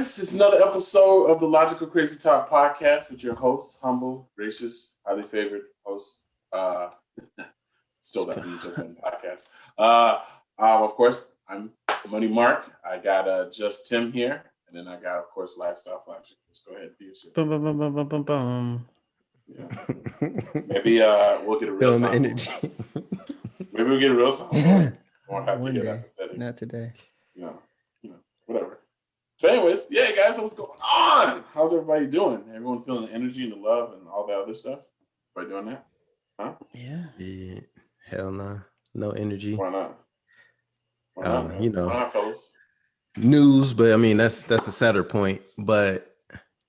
guys, it's another episode of the Logical Crazy Talk podcast with your host, humble, gracious, highly favored host. Still that from the Joke podcast. Of course, I'm Money Mark. I got just Tim here, and then I got, of course, Lifestyle Flash. Let's go ahead and do your shit. Bum, bum, bum, bum, bum, bum, bum. Yeah. Maybe we'll get a real sound. Energy. Maybe we'll get a real sound. Won't have to One get day. that pathetic. Not today. Whatever. So anyways, yeah, guys, what's going on? How's everybody doing? Everyone feeling the energy and the love and all that other stuff? Everybody doing that? Huh? Yeah. Hell no. No energy. Why not? Why not, man? You know. Why not, fellas? News, but I mean that's a sadder point. But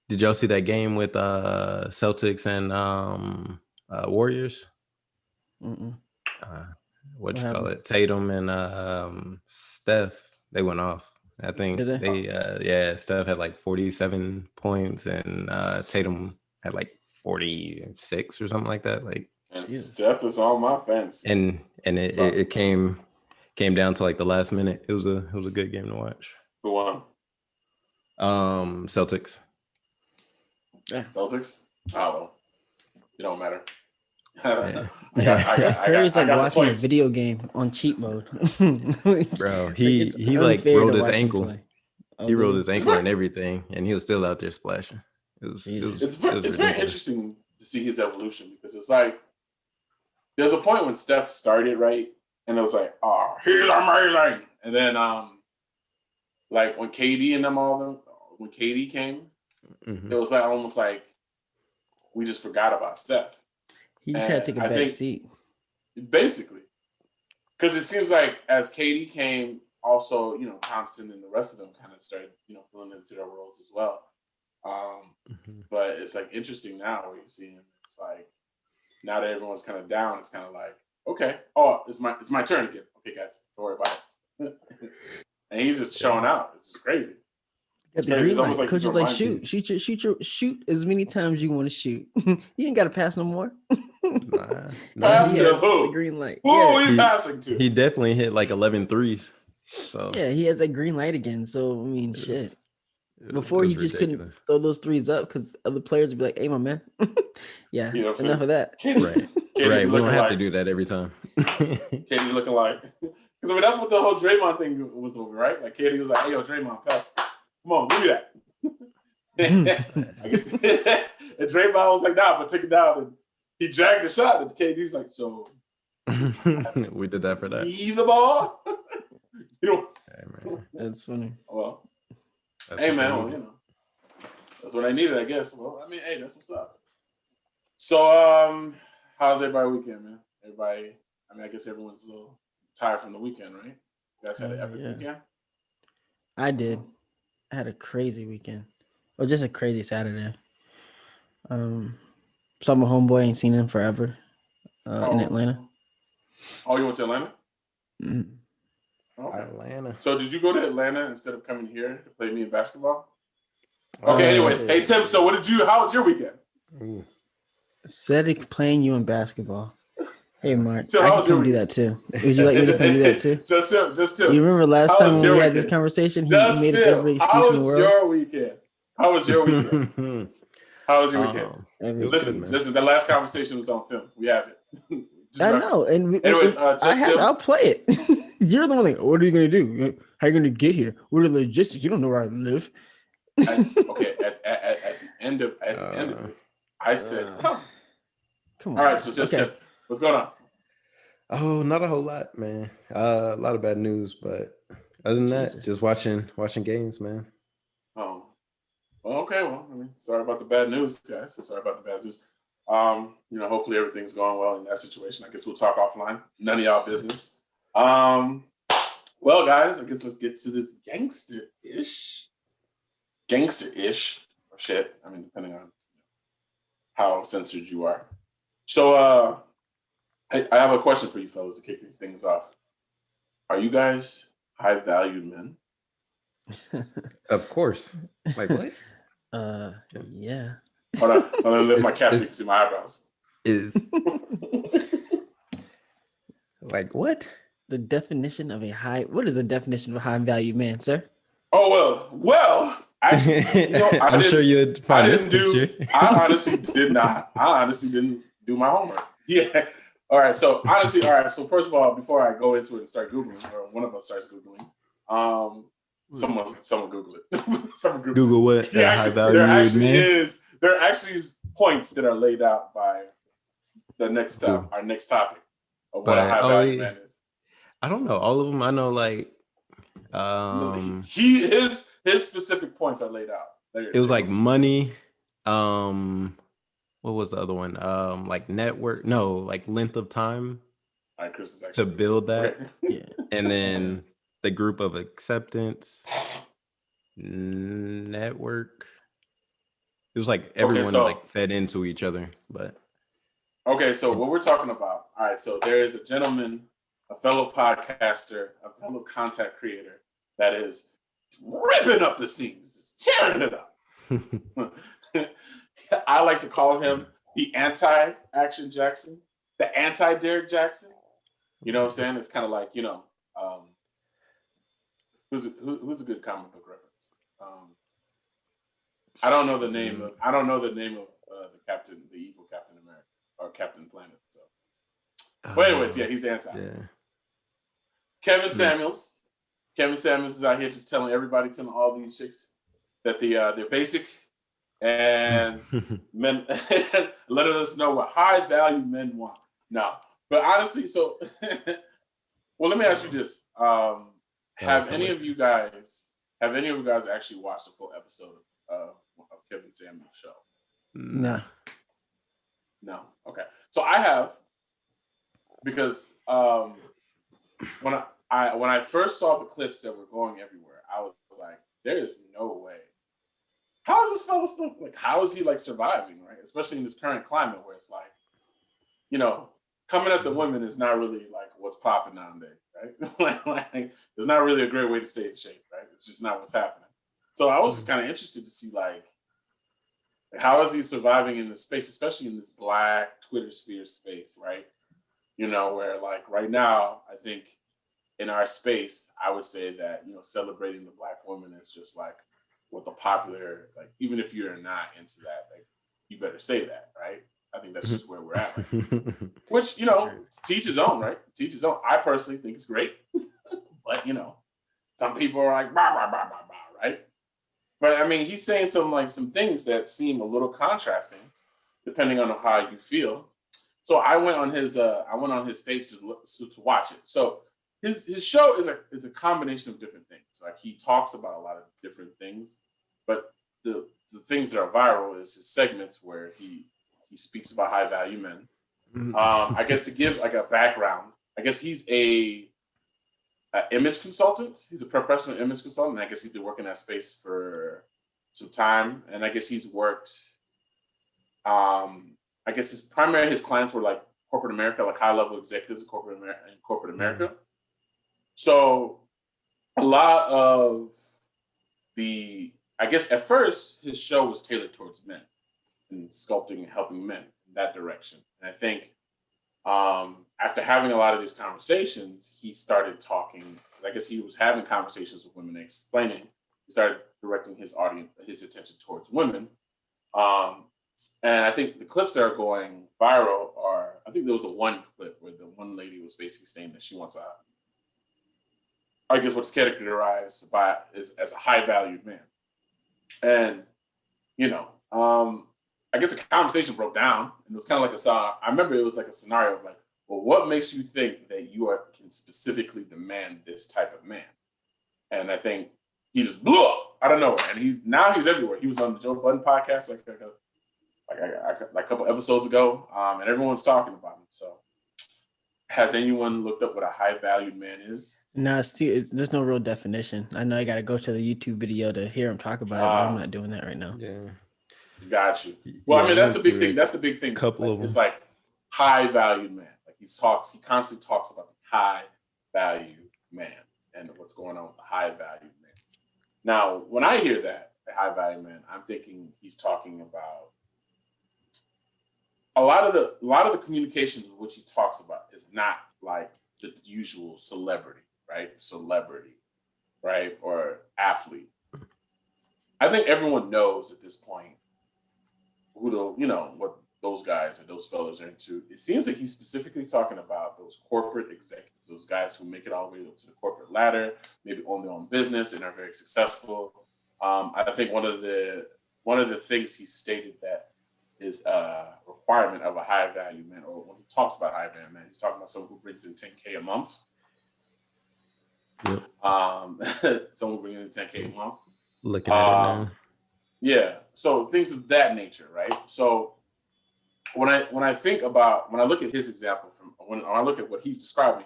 did y'all see that game with Celtics and Warriors? Mm-mm. What you call it? Tatum and Steph, they went off. I think Did they? Steph had like 47 points and Tatum had like 46 or something like that. Like, and Steph is on my fantasy. And it came down to like the last minute. It was a good game to watch. Who won? Celtics. Yeah. Celtics? Oh, well. It don't matter. Curry's like watching a video game on cheat mode. Bro, he like rolled his ankle. He rolled his ankle and everything, and he was still out there splashing. It's very interesting to see his evolution, because it's like there's a point when Steph started, right, and it was like, oh, he's amazing, and then like when KD and when KD came, it was like almost like we just forgot about Steph. He just had to take a back seat. Basically. Because it seems like as KD came, also, Thompson and the rest of them kind of started, filling into their roles as well. But it's like interesting now where you see him. It's like now that everyone's kind of down, it's kind of like, okay, it's my turn again. Okay, guys, don't worry about it. And he's just showing out. It's just crazy. It's almost like coach is like, shoot as many times you want to shoot. You ain't got to pass no more. Pass to who? The green light. Who are you passing to? He definitely hit like 11 threes. So yeah, he has that green light again. So I mean, shit. Before he just couldn't throw those threes up because other players would be like, "Hey, my man, yeah, enough of that." Right. We don't have to do that every time. KD looking like, because I mean that's what the whole Draymond thing was over, right? Like KD was like, "Hey, yo, Draymond, pass. Come on, give me that." I guess and Draymond was like, "Nah, but take it down." And he jagged the shot, and KD's like, "So we did that for that. Leave the ball." Hey, man. That's funny. Well, hey man, that's what I needed, I guess. Well, I mean, hey, that's what's up. So, how's everybody weekend, man? Everybody, I mean, I guess everyone's a little tired from the weekend, right? You guys had an epic weekend? I did. I had a crazy weekend. Well, just a crazy Saturday. Saw my homeboy, ain't seen him forever in Atlanta. Oh, you went to Atlanta? Mm-hmm. Okay. Atlanta. So did you go to Atlanta instead of coming here to play me in basketball? Okay, anyways. Hey, Tim, so how was your weekend? Cedric playing you in basketball. Hey, Mark, so I can come do that too. Would you like me to come do that too? Just Tim. You remember last time when we had this conversation? He made every excuse in the world. How was your weekend? How was your weekend? Listen, that last conversation was on film. We have it. I know. And anyways, I'll play it. You're the one like, what are you going to do? How are you going to get here? What are the logistics? You don't know where I live. Okay, at the end of it, I said, come on. All right, so just what's going on? Oh, not a whole lot, man. A lot of bad news, but other than that, just watching games, man. Oh, well, okay. Well, I mean, sorry about the bad news, guys. Sorry about the bad news. Hopefully everything's going well in that situation. I guess we'll talk offline. None of y'all business. Well, guys, I guess let's get to this gangster-ish or shit. I mean, depending on how censored you are. So, I have a question for you fellas to kick these things off. Are you guys high-valued men? Of course. Like what? Yeah. Hold on. I'm gonna lift my cap so you can see my eyebrows. Like what? What is the definition of a high value man, sir? Oh well, Actually, I'm sure you'd find this picture. I honestly did not. I honestly didn't do my homework. Yeah. All right. So honestly, So first of all, before I go into it and start Googling, or one of us starts Googling, someone Google it. Someone Google what? Yeah, there actually is points that are laid out by the next our next topic of what a high value man is. I don't know all of them. I know like his specific points are laid out. It was like money. What was the other one? Like network. No, like length of time. All right, Chris is actually to build that. Okay. Yeah, and then the group of acceptance network. It was like everyone like fed into each other, but okay. So what we're talking about? All right. So there is a gentleman, a fellow podcaster, a fellow content creator that is ripping up the scenes, just tearing it up. I like to call him the anti-Action Jackson, the anti-Derek Jackson. You know what I'm saying? It's kind of like, who's a good comic book reference? I don't know the name of the evil Captain America or Captain Planet. So, but anyways, yeah, he's the anti. Yeah. Kevin Samuels. Kevin Samuels is out here just telling all these chicks that they're basic and men letting us know what high value men want. No, but honestly, so well, let me ask you this: have any of you guys actually watched a full episode of Kevin Samuels' show? No. No. Okay. So I have, because when I first saw the clips that were going everywhere, I was like, there is no way. How is this fella still, like, how is he like surviving, right? Especially in this current climate where it's like, coming at the women is not really like what's popping nowadays, right? like, it's not really a great way to stay in shape, right? It's just not what's happening. So I was just kind of interested to see like, how is he surviving in this space, especially in this Black Twitter sphere space, right? Where like right now, I think in our space, I would say that, celebrating the Black woman is just like what the popular, like, even if you're not into that, like, you better say that, right? I think that's just where we're at. Right? Which, teach his own, right? Teach his own. I personally think it's great. But, some people are like, bah, bah, bah, bah, bah, right? But I mean, he's saying some things that seem a little contrasting, depending on how you feel. So I went on his page to watch it. So his show is a combination of different things. Like, he talks about a lot of different things, but the things that are viral is his segments where he speaks about high value men. I guess to give like a background, I guess he's a image consultant. He's a professional image consultant. I guess he's been working that space for some time, and I guess he's worked. I guess his clients were like corporate America, like high level executives in corporate America. So a lot of I guess at first his show was tailored towards men and sculpting and helping men in that direction. And I think after having a lot of these conversations, he started talking. I guess he was having conversations with women and explaining. He started directing his attention towards women. And I think the clips that are going viral I think there was the one clip where the one lady was basically saying that she wants what's categorized as a high valued man. And, I guess the conversation broke down, and it was kind of like I remember it was like a scenario of like, well, what makes you think that you can specifically demand this type of man? And I think he just blew up out of nowhere, and he's everywhere. He was on the Joe Budden podcast like a couple episodes ago, and everyone's talking about him. So, has anyone looked up what a high valued man is? No, there's no real definition. I know I got to go to the YouTube video to hear him talk about it, but I'm not doing that right now. Yeah. Got you. Well, I mean, that's the big thing. That's the big thing. Couple of them. It's like high valued man. Like he constantly talks about the high value man and what's going on with the high valued man. Now, when I hear that, the high value man, I'm thinking he's talking about a lot of the communications of which he talks about is not like the usual celebrity, right? Or athlete. I think everyone knows at this point what those guys and those fellas are into. It seems like he's specifically talking about those corporate executives, those guys who make it all the way up to the corporate ladder, maybe own their own business and are very successful. I think one of the things he stated that is a requirement of a high value man, or when he talks about high value man, he's talking about someone who brings in $10K a month. Yep. Someone bringing in $10K a month. Looking at it now. Yeah. So things of that nature, right? So when I look at his example when I look at what he's describing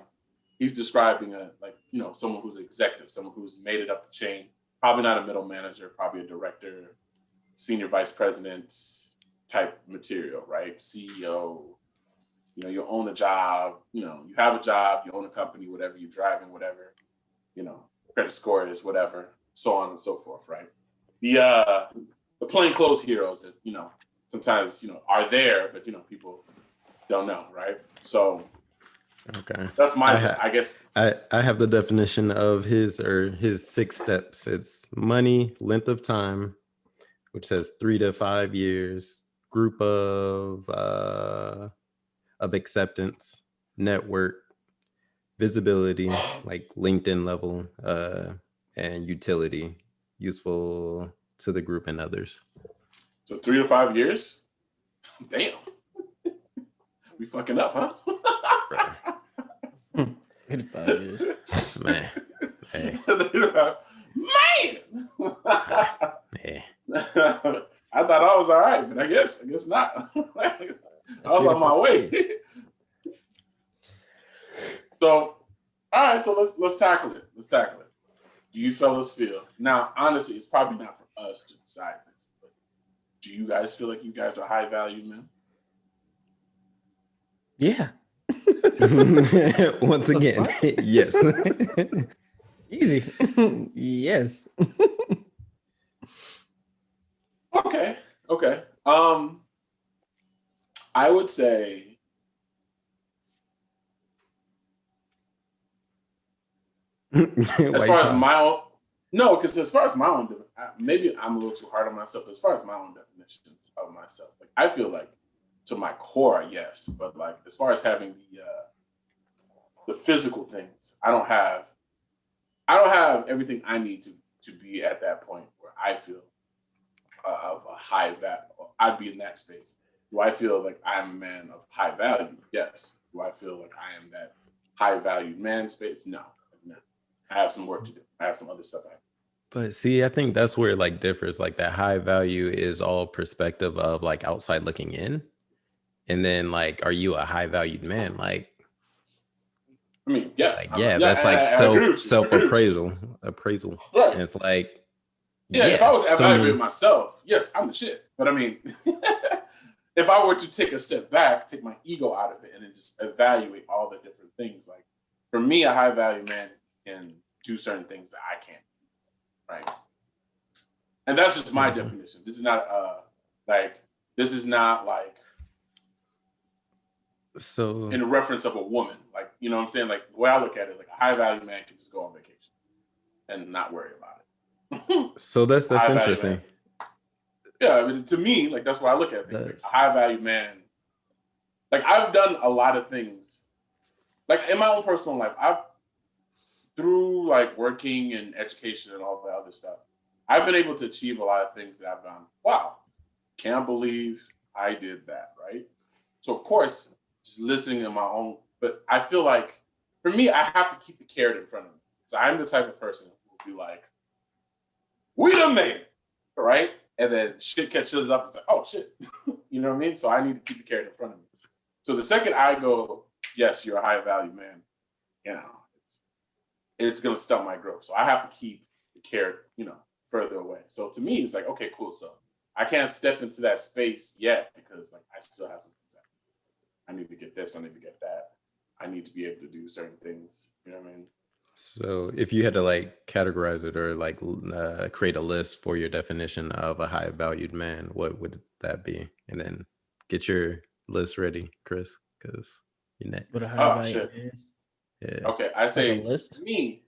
someone who's an executive, someone who's made it up the chain, probably not a middle manager, probably a director, senior vice president type material, right? CEO, you own a job, you have a job, you own a company, whatever, you're driving, whatever, credit score is whatever, so on and so forth, right? The plainclothes heroes that, sometimes, are there, but, people don't know, right? So okay, that's I guess. I have the definition of his 6 steps. It's money, length of time, which says 3 to 5 years, group of acceptance, network, visibility, like LinkedIn level, and utility, useful to the group and others. So 3 to 5 years? Damn. We fucking up, huh? 3 to 5 years. Man. Hey. Man! I thought I was all right, but I guess not. I was on my way. So, all right, so let's tackle it. Do you fellas feel? Now, honestly, it's probably not for us to decide this, but do you guys feel like you guys are high value men? Yeah. Once again, yes. Easy. Yes. Okay. I would say as far as my own, maybe I'm a little too hard on myself. As far as my own definitions of myself, like I feel like to my core, yes, but like as far as having the physical things, I don't have everything I need to be at that point where I feel of a high value. I'd be in that space. Do I feel like I'm a man of high value? Yes. Do I feel like I am that high valued man space? No. I have some work to do. I have some other stuff I have. But see, I think that's where it like differs. Like that high value is all perspective of like outside looking in. And then like, are you a high valued man? Like, I mean, yes. Like, that's like self-appraisal. Right. And it's like, if I was evaluating myself, yes, I'm the shit. But I mean, if I were to take a step back, take my ego out of it, and then just evaluate all the different things, like for me, a high value man can do certain things that I can't, right? And that's just my definition. This is not like so in reference of a woman, like, you know what I'm saying? Like the way I look at it, like a high value man can just go on vacation and not worry about it. So that's interesting. Yeah, I mean, to me, like that's why I look at things. Like a high value man. Like I've done a lot of things. Like in my own personal life, through like working and education and all the other stuff, I've been able to achieve a lot of things that I've done. Wow, can't believe I did that, right? So of course, just listening to my own, but I feel like for me, I have to keep the carrot in front of me. So I'm the type of person who will be like, we done made it, right? And then shit catches up and it's like, oh shit. You know what I mean? So I need to keep the carrot in front of me. So the second I go, yes, you're a high value man, it's going to stunt my growth. So I have to keep the carrot, further away. So to me, it's like, okay, cool. So I can't step into that space yet because like I still have some things. I need to get this. I need to get that. I need to be able to do certain things. You know what I mean? So if you had to like categorize it or like create a list for your definition of a high valued man, what would that be? And then get your list ready, Chris, because you're next. What a high value shit. Yeah. Okay, I say like a list. Me.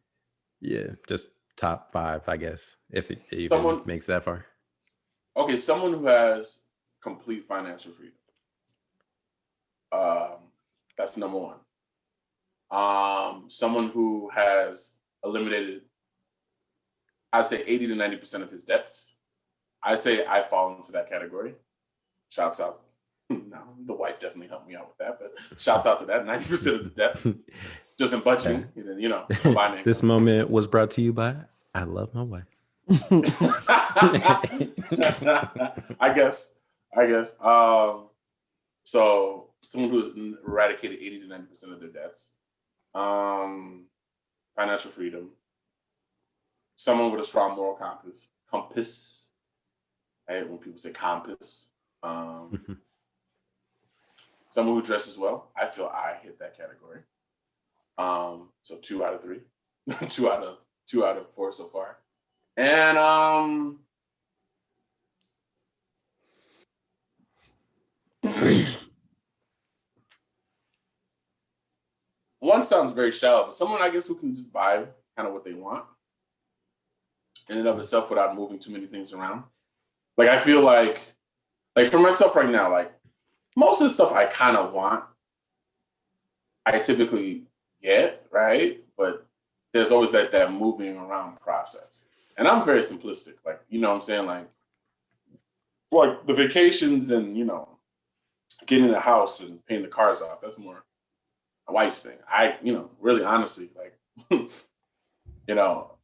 Yeah, just top 5, I guess, if it even makes that far. Okay, someone who has complete financial freedom. That's number 1. Someone who has eliminated, I'd say 80 to 90% of his debts. I say I fall into that category. Shouts out. No, the wife definitely helped me out with that, but shouts out to that. 90% of the debts. Just in budgeting, you know. This moment was brought to you by I Love My Wife. I guess. So someone who's eradicated 80 to 90% of their debts. Financial freedom. Someone with a strong moral compass. Right? When people say compass. Someone who dresses well. I feel I hit that category. So 2 out of 3. 2 out of 4 so far. And one sounds very shallow, but someone I guess who can just buy kind of what they want in and of itself without moving too many things around. Like I feel like for myself right now, like most of the stuff I kind of want, I typically get, right? But there's always that moving around process. And I'm very simplistic. Like, you know what I'm saying? Like the vacations and, you know, getting in the house and paying the cars off, that's more my wife's thing. I, you know, really honestly, like, you know,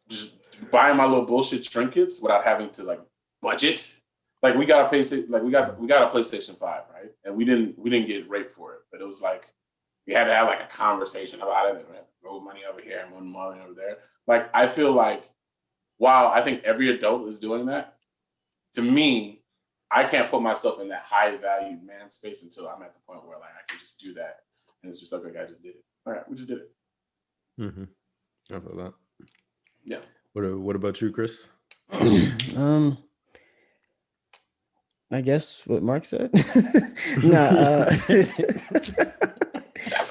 just buying my little bullshit trinkets without having to like budget. Like we got a PlayStation 5, right? And we didn't get raped for it, but it was like we had to have like a conversation about it. And we had to move money over here and move money over there. Like I feel like, wow, I think every adult is doing that. To me, I can't put myself in that high value man space until I'm at the point where like I can just do that, and it's just like I just did it. All right, we just did it. Mm-hmm. I feel that. Yeah. What about you, Chris? I guess what Mark said. That's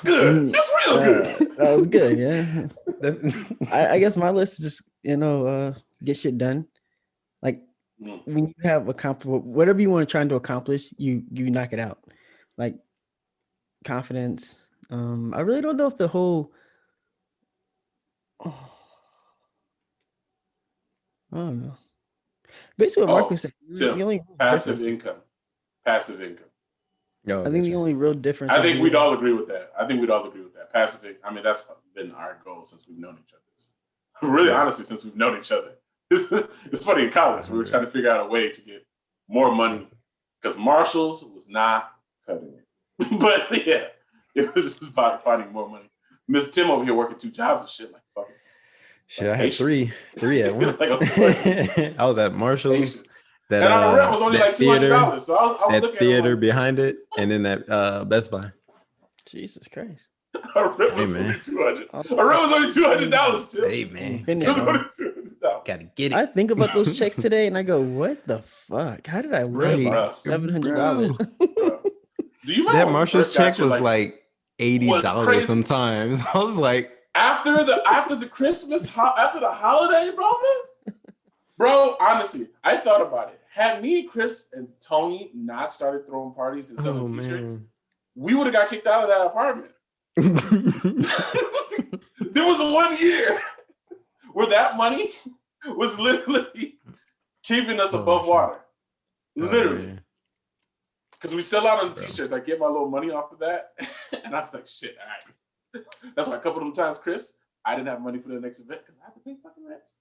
good. That's real good. That was good. Yeah. I guess my list is just, you know, get shit done. Like when you have whatever you want to try to accomplish, you knock it out. Like confidence. I really don't know if the whole. I don't know. Basically, what Mark was saying. The only passive income. No, I think the only real difference. I think we'd all agree with that. Passive income. I mean, that's been our goal since we've known each other. Really, honestly, since we've known each other. It's funny in college. We were trying to figure out a way to get more money because Marshall's was not cutting it. But yeah, it was just about finding more money. Miss Tim over here working 2 jobs and shit. Like, fuck it. Shit, I had three at once. I was at Marshall's. And our rent was only like $200. So I was that theater behind it, and then that Best Buy. Jesus Christ. Our rent was only $200. Our rent was only $200 too. Hey man, it was only $200. Gotta get it. I think about those checks today, and I go, "What the fuck? How did I live $700?" Do you remember that Marshall's check was like $80 sometimes? I was like, after the holiday, bro. Honestly, I thought about it. Had me, Chris, and Tony not started throwing parties and selling t-shirts, we would have got kicked out of that apartment. There was 1 year where that money was literally keeping us above water. Literally. Because we sell out on the t-shirts. I get my little money off of that. And I'm like, shit, all right. That's why a couple of them times, Chris, I didn't have money for the next event because I had to pay fucking rent.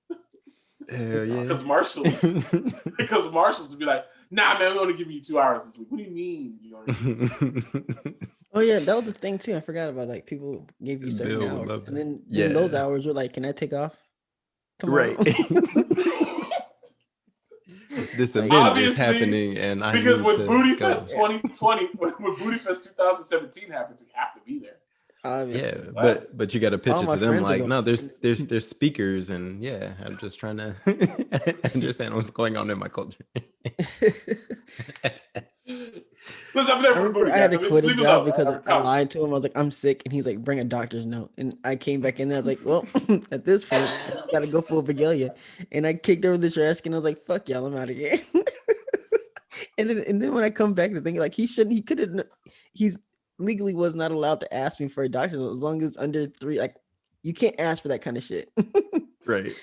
Hell yeah. Because Marshalls would be like, nah, man, we only give you 2 hours this week. What do you mean? Oh yeah, that was the thing too. I forgot about like people gave you certain hours, and then those hours were like, "Can I take off tomorrow?" Right. This event is happening, and I because when Booty Fest 2020, when Booty Fest 2017 happens, we have to be there. Obviously. Yeah, but you got to pitch it to them like, no, there's speakers, and yeah, I'm just trying to understand what's going on in my culture. Listen, I'm there I for the remember booty, I had guys. to I mean, quit just a leave it job alone. because I I promise. lied to him. I was like, I'm sick, and he's like, bring a doctor's note. And I came back in there. I was like, well, at this point, I gotta go for a regalia. And I kicked over the trash can. I was like, fuck y'all, I'm out of here. and then when I come back to think, like, he couldn't. He's legally was not allowed to ask me for a doctor's note as long as it's under 3. Like, you can't ask for that kind of shit. Right.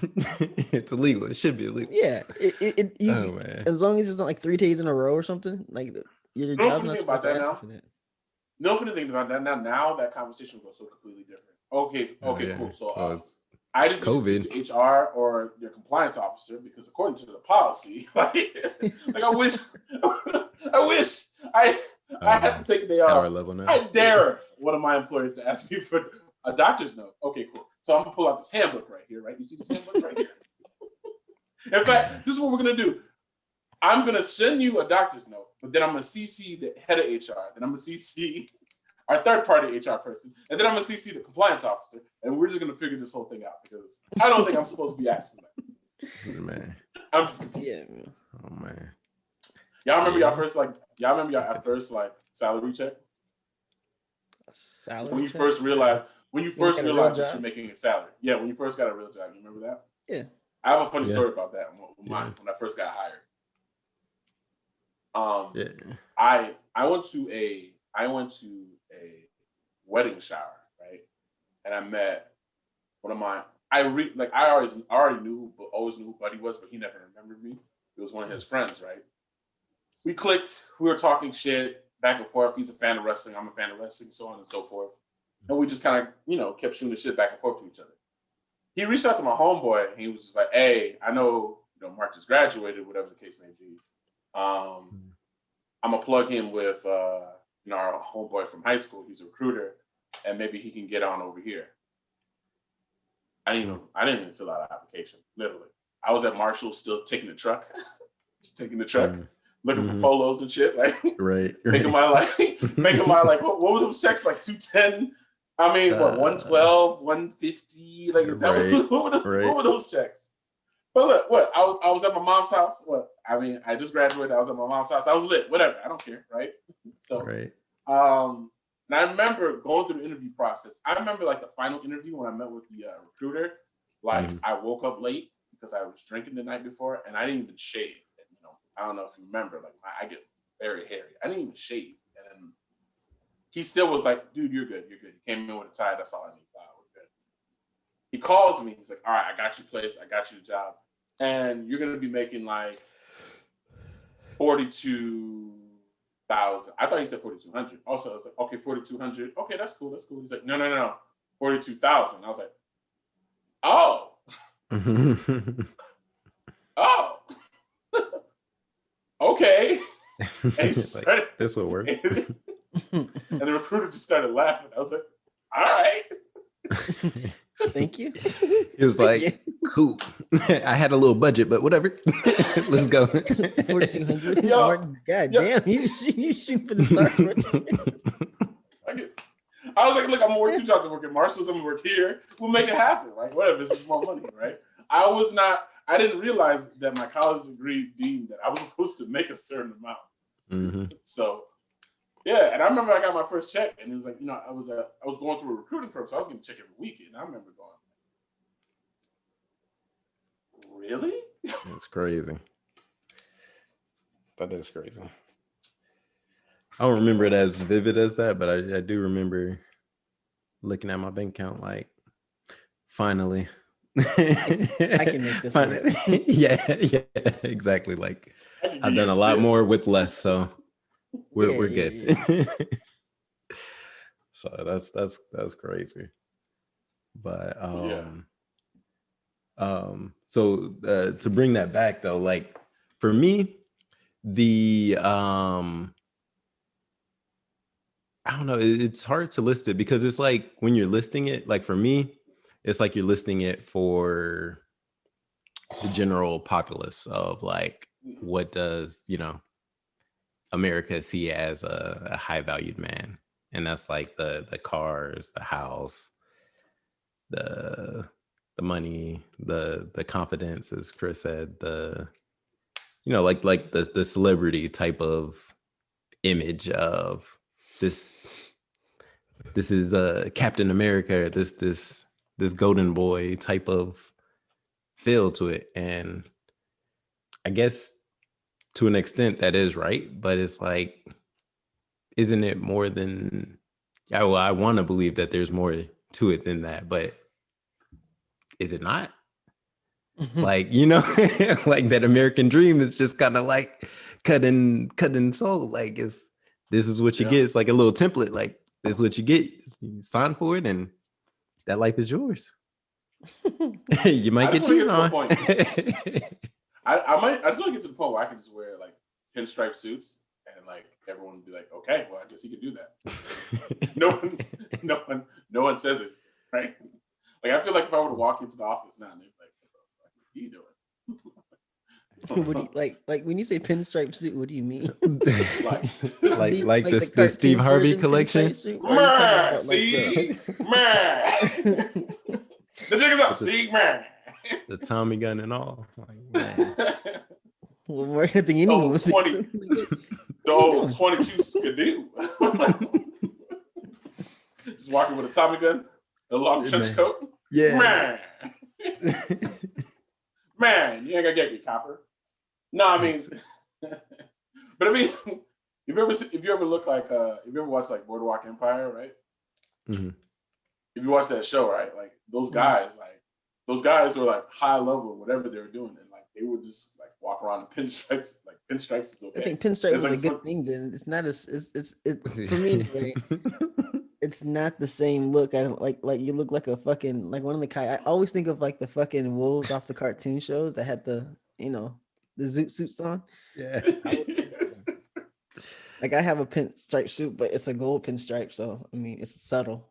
It's illegal. It should be illegal. Yeah, Oh man. as long as it's not like 3 days in a row or something. Like, your You know job's what not think about supposed to that ask you now? for that. No funny thing about that now that conversation will go so completely different. Okay, Oh, yeah. cool. So Well, I just need to speak to HR or your compliance officer because according to the policy, like I wish I had to take a day at our off. level now. I dare one of my employees to ask me for a doctor's note. Okay, cool. So I'm gonna pull out this handbook right here, right? You see this handbook right here? In fact, this is what we're gonna do. I'm gonna send you a doctor's note, but then I'm gonna CC the head of HR, then I'm gonna CC our third-party HR person, and then I'm gonna CC the compliance officer, and we're just gonna figure this whole thing out because I don't think I'm supposed to be asking that. Man. I'm just confused. Yeah. Oh man. Y'all remember y'all first salary check? Salary When you check? first realized got a real that job? you're making a salary. Yeah, when you first got a real job. You remember that? Yeah. I have a funny Yeah. story about that when Yeah. I first got hired. Yeah. I went to a wedding shower, right? And I met one of my I already knew who Buddy was, but he never remembered me. It was one of his friends, right? We clicked, we were talking shit back and forth. He's a fan of wrestling, I'm a fan of wrestling, so on and so forth. And we just kind of, kept shooting the shit back and forth to each other. He reached out to my homeboy and he was just like, hey, I know, Mark just graduated, whatever the case may be. I'm gonna plug him with our homeboy from high school. He's a recruiter, and maybe he can get on over here. I didn't even fill out an application. Literally, I was at Marshall still taking the truck, looking for polos and shit. Like, right. making my what was those checks, like 210? I mean, 112, 150? Like, is that right, what were those checks? But look, what? I was at my mom's house. What? I mean, I just graduated. I was at my mom's house. I was lit. Whatever. I don't care, right? So, right. and I remember going through the interview process. I remember like the final interview when I met with the recruiter. Like, I woke up late because I was drinking the night before, and I didn't even shave. And, I don't know if you remember. Like, I get very hairy. I didn't even shave, and he still was like, "Dude, you're good. You're good. You came in with a tie. That's all I need. We're good." He calls me. He's like, "All right, I got you place. I got you the job. And you're gonna be making like 42,000." I thought he said 4,200. Also, I was like, okay, 4,200. Okay, that's cool. He's like, no, 42,000. I was like, oh, oh, okay. And he started. Like, this will work. And the recruiter just started laughing. I was like, all right. Thank you. He was like, cool. I had a little budget, but whatever. Let's go. 4,200. God yo. damn, you shoot for the stars. I was like, look, I'm gonna work 2 jobs. I'm working at Marshall's. I'm gonna work here. We'll make it happen. Like, whatever. This is more money, right? I didn't realize that my college degree deemed that I was supposed to make a certain amount. So, yeah. And I remember I got my first check, and it was like, I was going through a recruiting firm, so I was getting a check every week. And I remember going, really? That's crazy. That is crazy. I don't remember it as vivid as that, but I do remember looking at my bank account like, finally. I can make this work. Yeah, exactly. Like, I've done a lot more with less, so we're good. Yeah. So that's crazy. But so to bring that back though, like for me, the I don't know, it's hard to list it because it's like when you're listing it, like for me, it's like you're listing it for the general populace of like, what does, America see as a high valued man? And that's like the cars, the house, the money, the confidence, as Chris said, like the celebrity type of image of this is Captain America, this golden boy type of feel to it. And I guess to an extent that is right, but it's like, isn't it more than, I want to believe that there's more to it than that, but is it not? Like, like that American dream is just kind of like cutting soul. Like, this is what you get. It's like a little template. Like, this is what you get. You sign for it, and that life is yours. You might get cheated on. I just want to get to the point where I can just wear like pinstripe suits and like everyone would be like, okay, well, I guess he can do that. No one says it, right? Like, I feel like if I were to walk into the office now, and they'd be like, what are you doing? What do you, like when you say pinstripe suit, what do you mean? like the Steve Harvey collection? Man, see? Man. The jig is up, see? Man. The Tommy gun and all. Like, man. Well, I think anyone was 20. The old 22 Skidoo. Just walking with a Tommy gun, a long trench coat. Yeah. Man. Man, you ain't gonna get me, copper. No, I mean, but I mean, if you ever look like, if you ever watch like Boardwalk Empire, right? Mm-hmm. If you watch that show, right, like those guys were like high level, whatever they were doing, and like they would just like walk around in pinstripes. Like pinstripes is okay. I think pinstripes is a good thing. Then it's not as it's for me. Right? It's not the same look. I don't like you look like a fucking like one of the I always think of like the fucking wolves off the cartoon shows that had the the zoot suits on. Yeah. Like I have a pinstripe suit, but it's a gold pinstripe, so I mean it's subtle.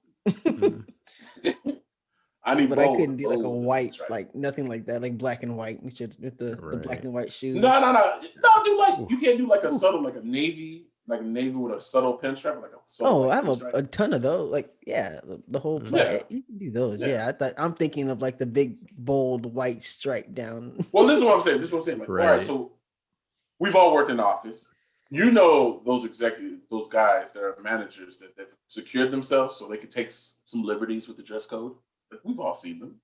I need, but I couldn't do like a white, like nothing like that, like black and white. We should with the black and white shoes. No. Do like you can't do like a subtle, like a navy with a subtle pinstripe, like a subtle. I have a ton of those. Like the whole play. You can do those. Yeah, I'm thinking of like the big bold white stripe down. Well, this is what I'm saying. Like, all right, so we've all worked in the office. You know those executives, those guys that are managers that they've secured themselves so they can take some liberties with the dress code. We've all seen them.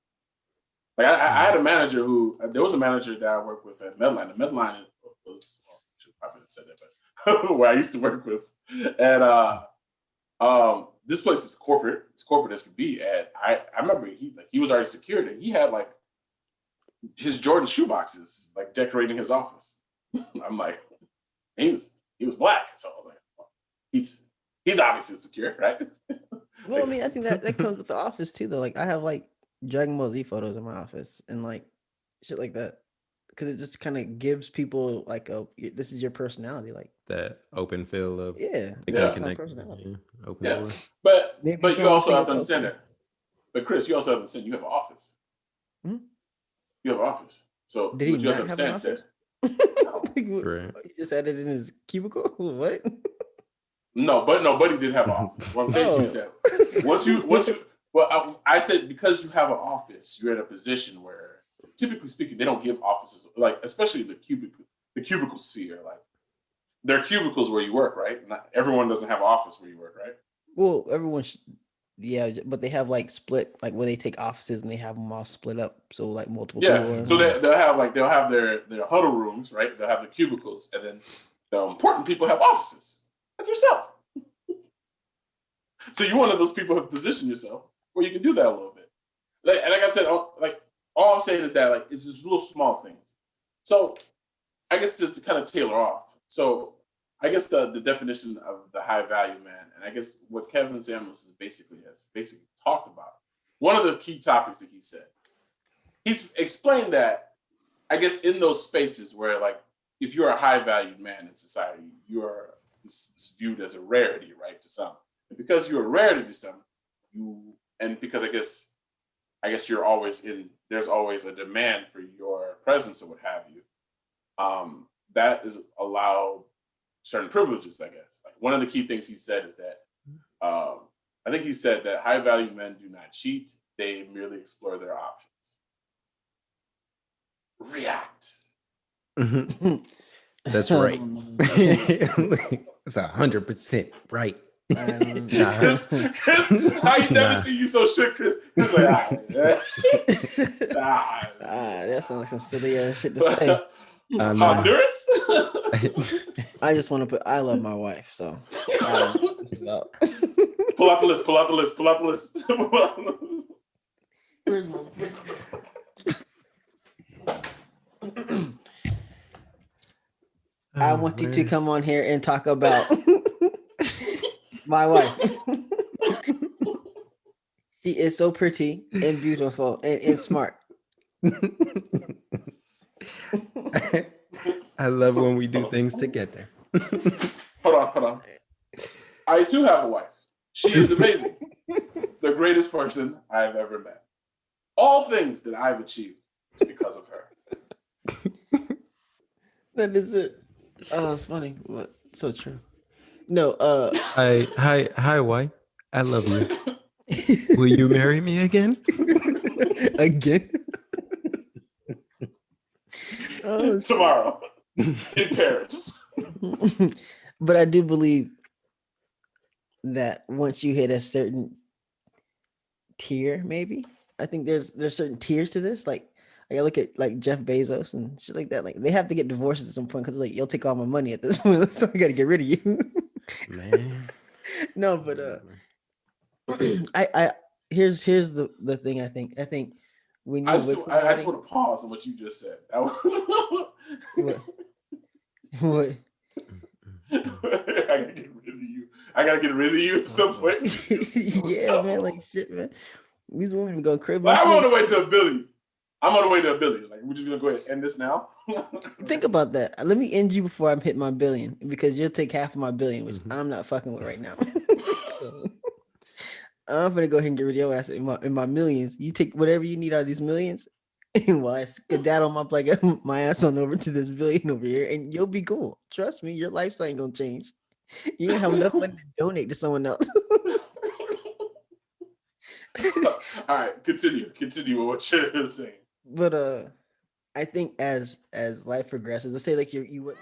Like I had a manager there was a manager that I worked with at Medline. The Medline was, I should probably have said that, but where I used to work with. And this place is corporate. It's corporate as could be. And I remember he was already secured and he had like his Jordan shoe boxes like decorating his office. I'm like, he was black. So I was like, well, he's obviously secure, right? Well, I mean, I think that comes with the office too, though. Like, I have like Dragon Ball Z photos in my office and like shit like that, because it just kind of gives people like this is your personality, like that open feel of personality. Open door. But you also have to understand that. But Chris, you also have to understand you have an office. Hmm? You have an office, so did he you have not to have understand. He just had it in his cubicle. What? No, Buddy did have an office. What I'm saying to you is that I said because you have an office, you're in a position where, typically speaking, they don't give offices, like especially the cubicle sphere. Like there are cubicles where you work, right? Not everyone doesn't have an office where you work, right? Well, everyone, but they have like split, like where they take offices and they have them all split up, so like multiple. Yeah, so they'll have their huddle rooms, right? They'll have the cubicles, and then the important people have offices. Like yourself. So you're one of those people who have positioned yourself where you can do that a little bit. Like I said, all I'm saying is that like it's just little small things. So I guess just to kind of tailor off. So I guess the definition of the high value man, and I guess what Kevin Samuels has basically talked about. One of the key topics that he said, he's explained that I guess in those spaces where like if you're a high valued man in society, you're viewed as a rarity, right, to some. And because you're a rarity to some, because I guess you're always there's always a demand for your presence or what have you. That is allowed certain privileges, I guess. Like one of the key things he said is that I think he said that high value men do not cheat, they merely explore their options. React. That's right. It's 100% right. Chris, I ain't never seen you so shook, Chris. Chris like, that sounds like some silly ass shit to say. Honduras? I just want to put. I love my wife, so. Pull out the list. Pull out the list. Pull out the list. Where's my list? I want you to come on here and talk about my wife. She is so pretty and beautiful and smart. I love when we do things together. Hold on. I too have a wife. She is amazing. The greatest person I've ever met. All things that I've achieved is because of her. That is it. Oh, it's funny, but so true. No, Hi, wife. I love you. Will you marry me again? Again? Tomorrow in Paris. But I do believe that once you hit a certain tier, maybe I think there's certain tiers to this. Like I look at like Jeff Bezos and shit like that. Like they have to get divorced at some point because like you'll take all my money at this point, so I got to get rid of you, man. No, but I here's the thing. I think when you I just want to pause on what you just said. What? I gotta get rid of you at some point. Yeah, man, like shit, man. These women go crazy. But I'm on the way to $1 billion. Like we're just gonna go ahead and end this now. Think about that. Let me end you before I hit my $1 billion because you'll take half of my $1 billion, which I'm not fucking with right now. So I'm gonna go ahead and get rid of your ass in my millions. You take whatever you need out of these millions, and while I skedaddle my ass on over to this $1 billion over here, and you'll be cool. Trust me, your lifestyle ain't gonna change. You have enough money to donate to someone else. All right, continue with what you're saying. But I think as life progresses, let's say like you